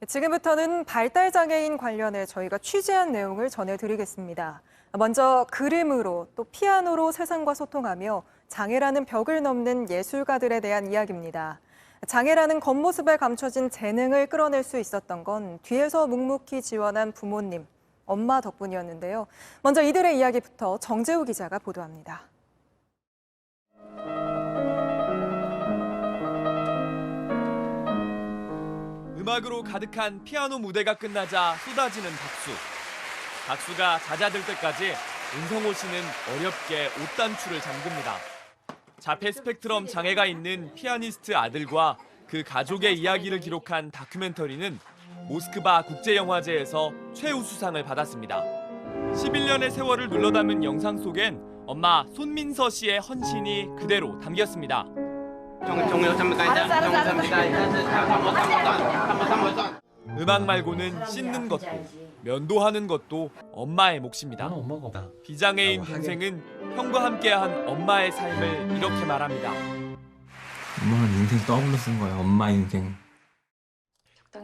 지금부터는 발달장애인 관련해 저희가 취재한 내용을 전해드리겠습니다. 먼저 그림으로 또 피아노로 세상과 소통하며 장애라는 벽을 넘는 예술가들에 대한 이야기입니다. 장애라는 겉모습에 감춰진 재능을 끌어낼 수 있었던 건 뒤에서 묵묵히 지원한 부모님, 엄마 덕분이었는데요. 먼저 이들의 이야기부터 정재우 기자가 보도합니다. 음악으로 가득한 피아노 무대가 끝나자 쏟아지는 박수. 박수가 잦아들 때까지 은성호 씨는 어렵게 옷단추를 잠급니다. 자폐 스펙트럼 장애가 있는 피아니스트 아들과 그 가족의 이야기를 기록한 다큐멘터리는 모스크바 국제영화제에서 최우수상을 받았습니다. 11년의 세월을 눌러담은 영상 속엔 엄마 손민서 씨의 헌신이 그대로 담겼습니다. 음악 말고는 씻는 것도, 면도하는 것도 엄마의 몫입니다. 비장애인 동생은 형과 함께한 엄마의 삶을 이렇게 말합니다. 엄마는 인생 더블로 쓴 거야, 엄마 인생.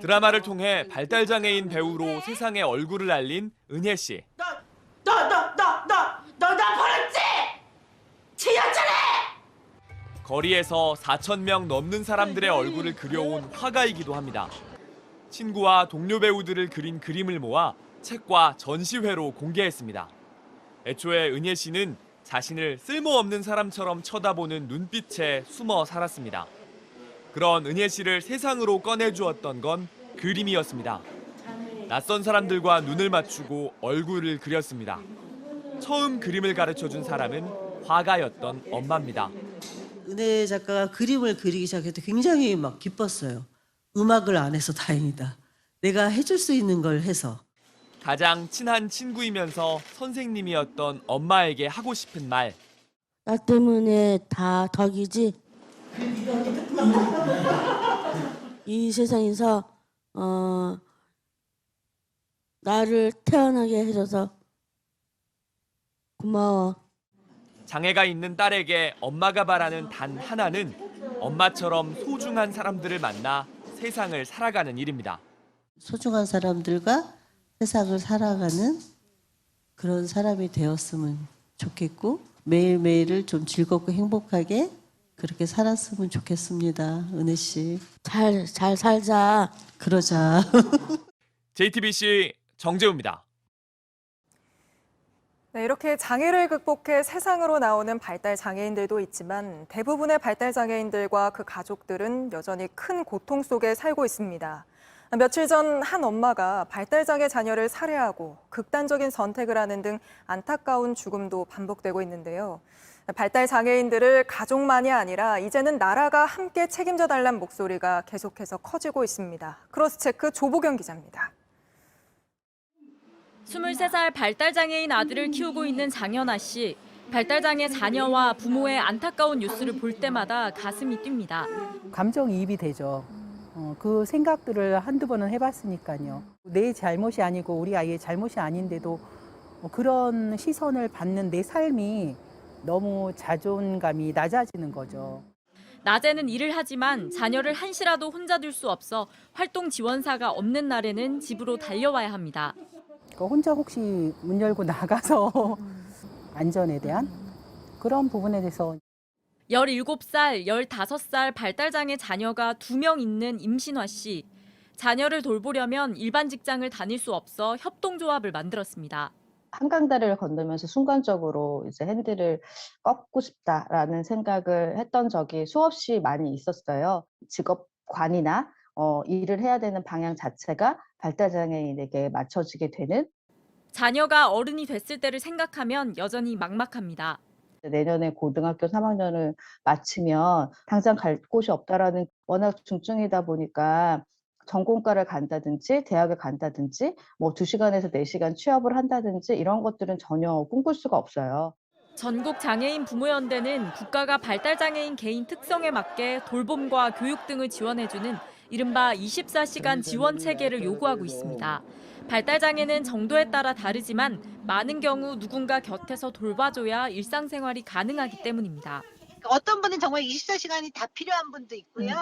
드라마를 통해 발달장애인 배우로 세상에 얼굴을 알린 은혜 씨. 나 버렸지? 지하철에! 거리에서 4,000명 넘는 사람들의 얼굴을 그려온 화가이기도 합니다. 친구와 동료 배우들을 그린 그림을 모아 책과 전시회로 공개했습니다. 애초에 은혜 씨는 자신을 쓸모없는 사람처럼 쳐다보는 눈빛에 숨어 살았습니다. 그런 은혜 씨를 세상으로 꺼내주었던 건 그림이었습니다. 낯선 사람들과 눈을 맞추고 얼굴을 그렸습니다. 처음 그림을 가르쳐준 사람은 화가였던 엄마입니다. 은혜 작가가 그림을 그리기 시작할 때 굉장히 막 기뻤어요. 음악을 안 해서 다행이다. 내가 해줄 수 있는 걸 해서. 가장 친한 친구이면서 선생님이었던 엄마에게 하고 싶은 말. 나 때문에 다 덕이지. 이 세상에서 나를 태어나게 해줘서 고마워. 장애가 있는 딸에게 엄마가 바라는 단 하나는 엄마처럼 소중한 사람들을 만나 세상을 살아가는 일입니다. 소중한 사람들과 세상을 살아가는 그런 사람이 되었으면 좋겠고 매일매일을 좀 즐겁고 행복하게 그렇게 살았으면 좋겠습니다. 은혜 씨. 잘 살자. 그러자. JTBC 정재우입니다. 네, 이렇게 장애를 극복해 세상으로 나오는 발달장애인들도 있지만 대부분의 발달장애인들과 그 가족들은 여전히 큰 고통 속에 살고 있습니다. 며칠 전 한 엄마가 발달장애 자녀를 살해하고 극단적인 선택을 하는 등 안타까운 죽음도 반복되고 있는데요. 발달장애인들을 가족만이 아니라 이제는 나라가 함께 책임져 달라는 목소리가 계속해서 커지고 있습니다. 크로스체크 조보경 기자입니다. 23살 발달장애인 아들을 키우고 있는 장현아 씨. 발달장애 자녀와 부모의 안타까운 뉴스를 볼 때마다 가슴이 뜁니다. 감정이입이 되죠. 그 생각들을 한두 번은 해봤으니까요. 내 잘못이 아니고 우리 아이의 잘못이 아닌데도 그런 시선을 받는 내 삶이 너무 자존감이 낮아지는 거죠. 낮에는 일을 하지만 자녀를 한시라도 혼자 둘 수 없어 활동 지원사가 없는 날에는 집으로 달려와야 합니다. 혼자 혹시 문 열고 나가서 안전에 대한 그런 부분에 대해서 17살, 15살 발달장애 자녀가 2명 있는 임신화 씨. 자녀를 돌보려면 일반 직장을 다닐 수 없어 협동조합을 만들었습니다. 한강다리를 건너면서 순간적으로 이제 핸들을 꺾고 싶다라는 생각을 했던 적이 수없이 많이 있었어요. 직업관이나 일을 해야 되는 방향 자체가 발달장애인에게 맞춰지게 되는. 자녀가 어른이 됐을 때를 생각하면 여전히 막막합니다. 내년에 고등학교 3학년을 마치면 당장 갈 곳이 없다라는 워낙 중증이다 보니까 전공과를 간다든지 대학에 간다든지 뭐 2시간에서 4시간 취업을 한다든지 이런 것들은 전혀 꿈꿀 수가 없어요. 전국장애인 부모연대는 국가가 발달장애인 개인 특성에 맞게 돌봄과 교육 등을 지원해주는 이른바 24시간 지원 체계를 요구하고 있습니다. 발달장애는 정도에 따라 다르지만 많은 경우 누군가 곁에서 돌봐줘야 일상생활이 가능하기 때문입니다. 어떤 분은 정말 24시간이 다 필요한 분도 있고요.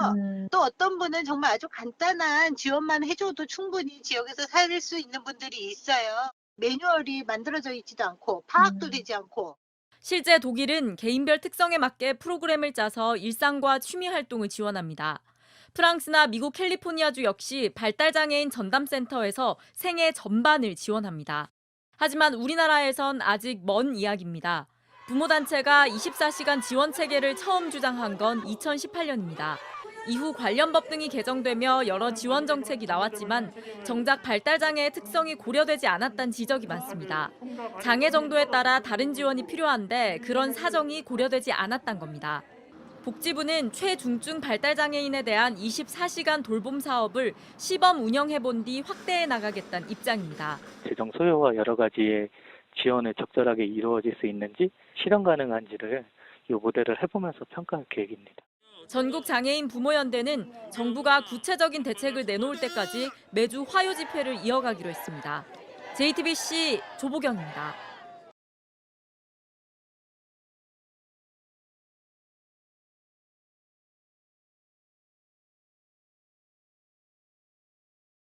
또 어떤 분은 정말 아주 간단한 지원만 해줘도 충분히 지역에서 살 수 있는 분들이 있어요. 매뉴얼이 만들어져 있지도 않고 파악도 되지 않고. 실제 독일은 개인별 특성에 맞게 프로그램을 짜서 일상과 취미 활동을 지원합니다. 프랑스나 미국 캘리포니아주 역시 발달장애인 전담센터에서 생애 전반을 지원합니다. 하지만 우리나라에선 아직 먼 이야기입니다. 부모단체가 24시간 지원 체계를 처음 주장한 건 2018년입니다. 이후 관련 법 등이 개정되며 여러 지원 정책이 나왔지만 정작 발달장애의 특성이 고려되지 않았다는 지적이 많습니다. 장애 정도에 따라 다른 지원이 필요한데 그런 사정이 고려되지 않았다는 겁니다. 복지부는 최중증 발달장애인에 대한 24시간 돌봄 사업을 시범 운영해본 뒤 확대해 나가겠다는 입장입니다. 재정 소요와 여러 가지의 지원을 적절하게 이루어질 수 있는지 실현 가능한지를 이 모델을 해보면서 평가할 계획입니다. 전국장애인 부모연대는 정부가 구체적인 대책을 내놓을 때까지 매주 화요 집회를 이어가기로 했습니다. JTBC 조보경입니다.